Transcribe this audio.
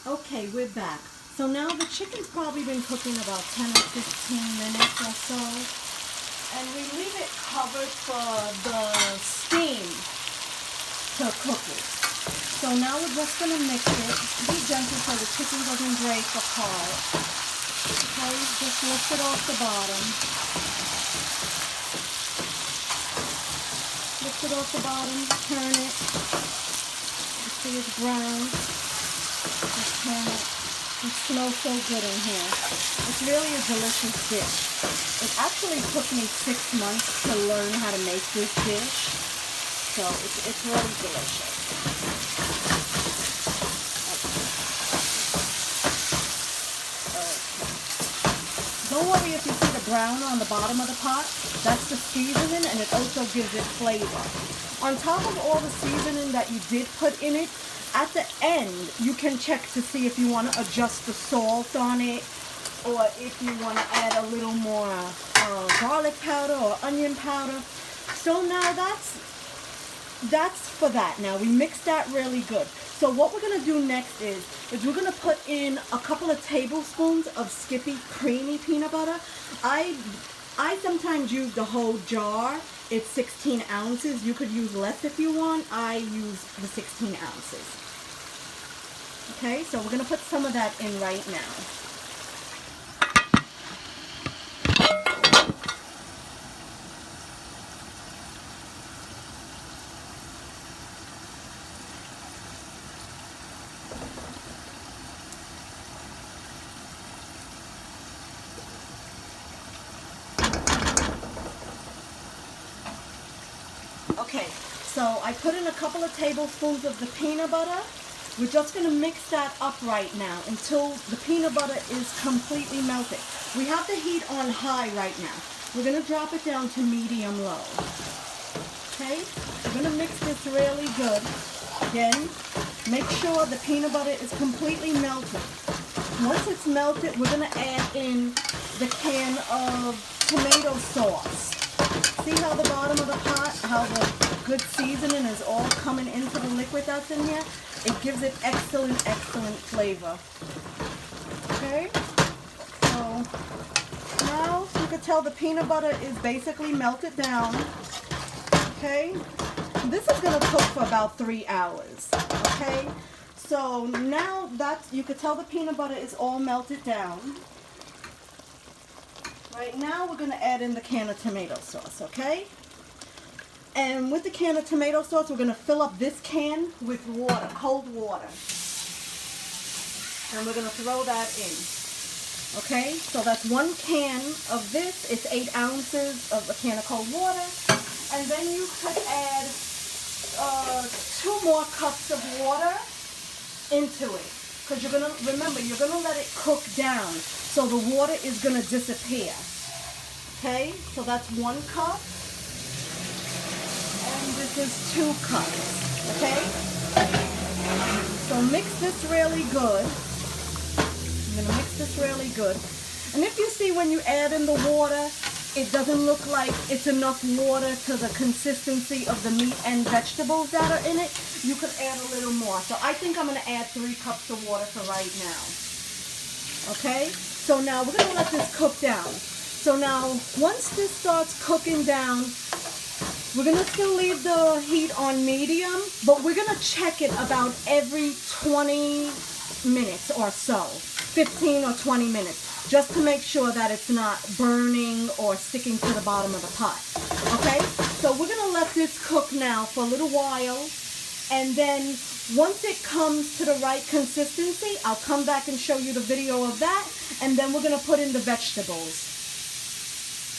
Okay, we're back. So now the chicken's probably been cooking about 10 or 15 minutes or so. And we leave it covered for the steam to cook it. So now we're just going to mix it. Be gentle so the chicken doesn't break apart. Okay, just lift it off the bottom. Lift it off the bottom, turn it. You see it's brown. Just turn it. It smells so good in here. It's really a delicious dish. It actually took me 6 months to learn how to make this dish. So it's really delicious. Okay. Don't worry if you see the brown on the bottom of the pot. That's the seasoning, and it also gives it flavor. On top of all the seasoning that you did put in it, at the end, you can check to see if you want to adjust the salt on it, or if you want to add a little more garlic powder or onion powder. So now that's for that. Now we mix that really good. So what we're going to do next is we're going to put in a couple of tablespoons of Skippy creamy peanut butter. I sometimes use the whole jar. It's 16 ounces. You could use less if you want. I use the 16 ounces. Okay, so we're going to put some of that in right now. Okay, so I put in a couple of tablespoons of the peanut butter. We're just going to mix that up right now until the peanut butter is completely melted. We have the heat on high right now. We're going to drop it down to medium low. Okay, we're going to mix this really good. Again, make sure the peanut butter is completely melted. Once it's melted, we're going to add in the can of tomato sauce. See how the bottom of the pot, how the good seasoning is all coming into the liquid that's in here? It gives it excellent, excellent flavor. Okay, so now you can tell the peanut butter is basically melted down. Okay, this is going to cook for about 3 hours. Okay, so now that you can tell the peanut butter is all melted down. Right now we're going to add in the can of tomato sauce, okay? And with the can of tomato sauce, we're going to fill up this can with water, cold water. And we're going to throw that in. Okay, so that's 1 can of this. It's 8 ounces of a can of cold water. And then you could add 2 more cups of water into it. Because you're going to, remember, you're going to let it cook down. So the water is going to disappear. Okay, so that's 1 cup. And this is 2 cups. Okay? So mix this really good. I'm going to mix this really good. And if you see when you add in the water, it doesn't look like it's enough water to the consistency of the meat and vegetables that are in it, you could add a little more. So I think I'm going to add 3 cups of water for right now. Okay? So now we're going to let this cook down. So now once this starts cooking down, we're going to still leave the heat on medium, but we're going to check it about every 20 minutes or so, 15 or 20 minutes, just to make sure that it's not burning or sticking to the bottom of the pot. Okay, so we're going to let this cook now for a little while, and then once it comes to the right consistency, I'll come back and show you the video of that, and then we're going to put in the vegetables.